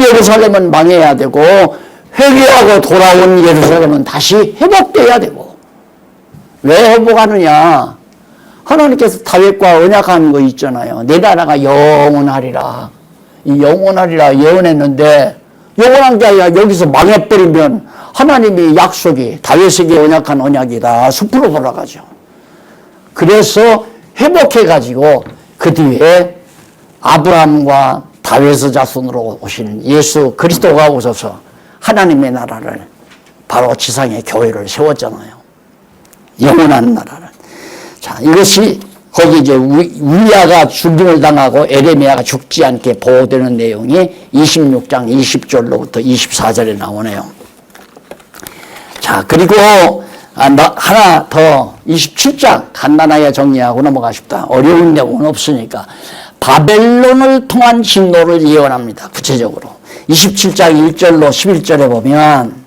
예루살렘은 망해야 되고 회개하고 돌아온 예루살렘은 다시 회복돼야 되고. 왜 회복하느냐? 하나님께서 다윗과 언약한 거 있잖아요. 내 나라가 영원하리라. 이 영원하리라 예언했는데 영원한 게 아니라 여기서 망해버리면 하나님의 약속이 다윗에게 언약한 언약이 다 숲으로 돌아가죠. 그래서 회복해가지고 그 뒤에 아브라함과 다윗의 자손으로 오신 예수 그리스도가 오셔서 하나님의 나라를 바로 지상의 교회를 세웠잖아요. 영원한 나라를. 자, 이것이 거기 이제 우리아가 죽임을 당하고 에레미야가 죽지 않게 보호되는 내용이 26장 20절로부터 24절에 나오네요. 자, 그리고 하나 더 27장 간단하게 정리하고 넘어가십다. 어려운 내용은 없으니까. 바벨론을 통한 진노를 예언합니다. 구체적으로. 27장 1절로 11절에 보면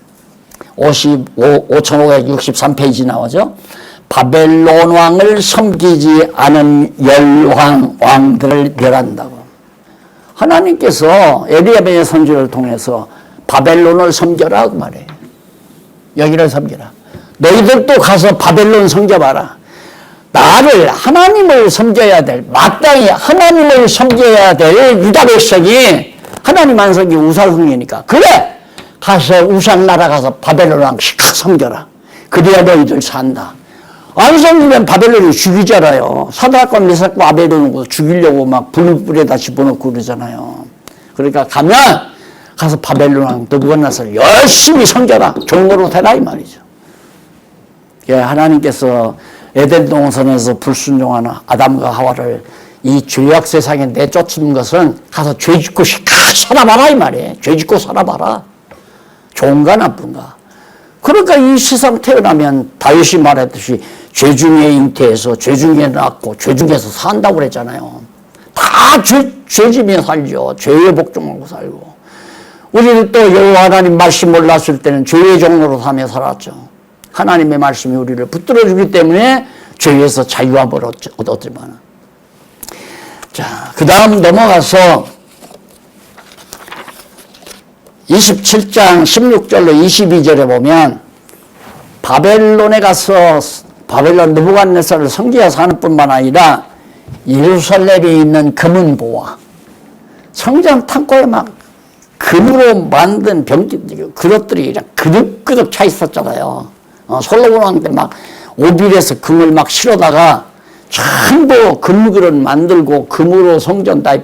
5563페이지 나오죠. 바벨론 왕을 섬기지 않은 왕들을 멸한다고. 하나님께서 에레미야 선지를 통해서 바벨론을 섬겨라 그 말이에요. 여기를 섬겨라. 너희들도 가서 바벨론 섬겨봐라. 나를 하나님을 섬겨야 될 마땅히 하나님을 섬겨야 될 유다 백성이 하나님 안 섬기고 우상 섬기니까 그래 가서 우상 나라 가서 바벨론 왕 시각 섬겨라. 그래야 너희들 산다. 안 섬기면 바벨론이 죽이잖아요. 사드락과 메삭과 아벨론을 죽이려고 막 불불에다 집어넣고 그러잖아요. 그러니까 가서 바벨론 왕 느부갓네살 열심히 섬겨라. 종로로 되라 이 말이죠. 예, 하나님께서 에덴 동산에서 불순종하는 아담과 하와를 이 죄악 세상에 내쫓은 것은 가서 죄 짓고 살아봐라 이 말이에요. 죄 짓고 살아봐라. 좋은가 나쁜가. 그러니까 이 세상 태어나면 다윗이 말했듯이 죄 중에 잉태해서 죄 중에 낳고 죄 중에서 산다고 그랬잖아요. 다 죄지며 살죠. 죄에 복종하고 살고. 우리는 또 여호와 하나님 말씀 몰랐을 때는 죄의 종로로 사며 살았죠. 하나님의 말씀이 우리를 붙들어주기 때문에 죄에서 자유함을 얻었지만. 자, 그 다음 넘어가서 27장 16절로 22절에 보면 바벨론에 가서 바벨론 느부갓네살을 섬기어 사는 뿐만 아니라 예루살렘에 있는 금은 보화, 성전 창고에 막 금으로 만든 그릇들이 그득그득 차 있었잖아요. 솔로몬 왕 때 막 오빌에서 금을 막 실어다가 전부 금그릇 만들고 금으로 성전 다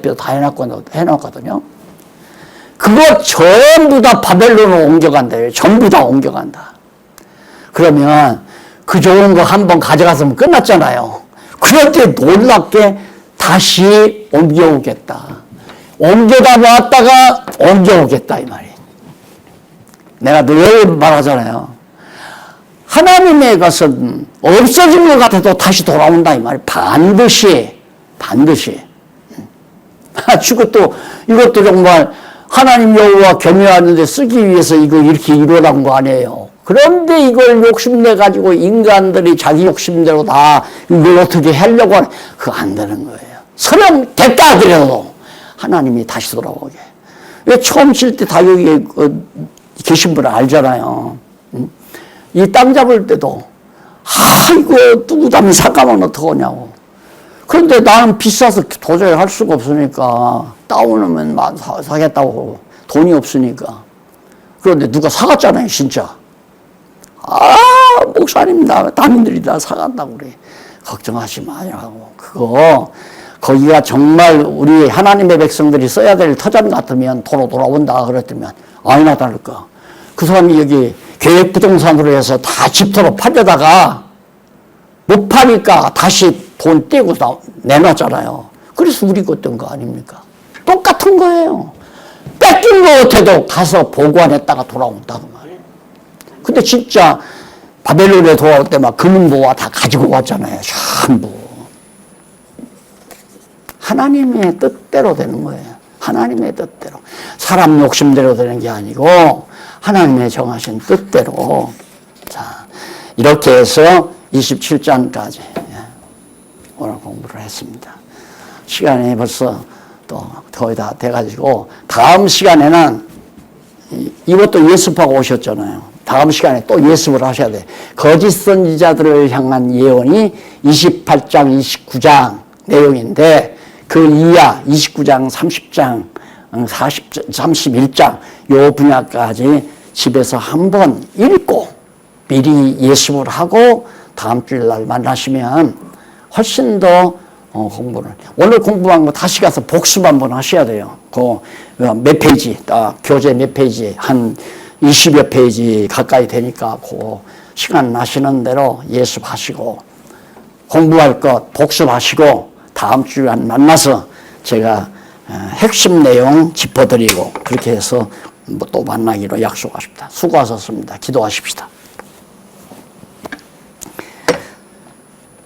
해놨거든요. 그거 전부 다 바벨론으로 옮겨간대요. 전부 다 옮겨간다. 그러면 그 좋은 거 한번 가져갔으면 끝났잖아요. 그런데 놀랍게 다시 옮겨오겠다. 옮겨다 놨다가 옮겨오겠다 이 말이에요. 내가 늘 말하잖아요. 하나님의 것은 없어진 것 같아도 다시 돌아온다 이 말이에요. 반드시. 이것도 정말 하나님 여호와 경외하는데 쓰기 위해서 이거 이렇게 이루어난 거 아니에요. 그런데 이걸 욕심내가지고 인간들이 자기 욕심대로 다 이걸 어떻게 하려고 하는, 그거 안 되는 거예요. 설령 됐다 하더라도 하나님이 다시 돌아오게. 왜 처음 칠 때 다 여기 계신 분은 알잖아요. 이 땅 잡을 때도 이거 누구 담이 삭감하면 어떡하냐고. 그런데 나는 비싸서 도저히 할 수가 없으니까 따오면 사겠다고 돈이 없으니까. 그런데 누가 사갔잖아요 진짜. 목사님 담임들이 다 사간다고 그래. 걱정하지 마라고. 거기가 정말 우리 하나님의 백성들이 써야 될 터전 같으면 도로 돌아온다 그랬더면 아니나 다를까. 그 사람이 여기 계획부동산으로 해서 다 집터로 팔려다가 못 파니까 다시 돈 떼고 내놨잖아요. 그래서 우리 것던 거 아닙니까? 똑같은 거예요. 뺏긴 거 같아도 가서 보관했다가 돌아온다고 말이에요. 근데 진짜 바벨론에 돌아올 때 막 금은보화 다 가지고 왔잖아요. 전부. 하나님의 뜻대로 되는 거예요. 하나님의 뜻대로. 사람 욕심대로 되는 게 아니고 하나님의 정하신 뜻대로. 자, 이렇게 해서 27장까지 오늘 공부를 했습니다. 시간이 벌써 또 거의 다 돼가지고 다음 시간에는 이것도 예습하고 오셨잖아요. 다음 시간에 또 예습을 하셔야 돼. 거짓 선지자들을 향한 예언이 28장, 29장 내용인데 그 이하 29장, 30장, 31장 요 분야까지 집에서 한번 읽고 미리 예습을 하고 다음 주일날 만나시면 훨씬 더 공부를 오늘 공부한 거 다시 가서 복습 한번 하셔야 돼요. 그 몇 페이지, 교재 몇 페이지 한 20여 페이지 가까이 되니까 그 시간 나시는 대로 예습하시고 공부할 것 복습하시고 다음 주에 만나서 제가 핵심 내용 짚어드리고 그렇게 해서 또 만나기로 약속하십니다. 수고하셨습니다. 기도하십시다.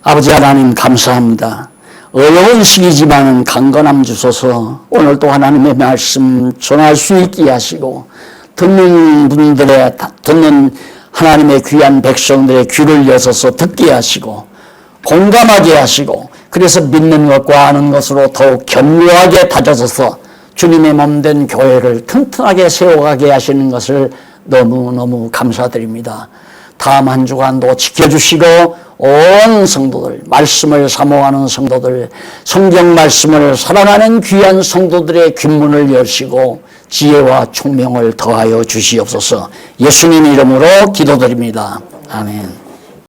아버지 하나님 감사합니다. 어려운 시기지만 강건함 주소서. 오늘도 하나님의 말씀 전할 수 있게 하시고 듣는 하나님의 귀한 백성들의 귀를 여서서 듣게 하시고 공감하게 하시고 그래서 믿는 것과 아는 것으로 더욱 견고하게 다져서서 주님의 몸된 교회를 튼튼하게 세워가게 하시는 것을 너무너무 감사드립니다. 다음 한 주간도 지켜주시고 온 성도들, 말씀을 사모하는 성도들, 성경 말씀을 사랑하는 귀한 성도들의 귓문을 여시고 지혜와 총명을 더하여 주시옵소서. 예수님 이름으로 기도드립니다. 아멘.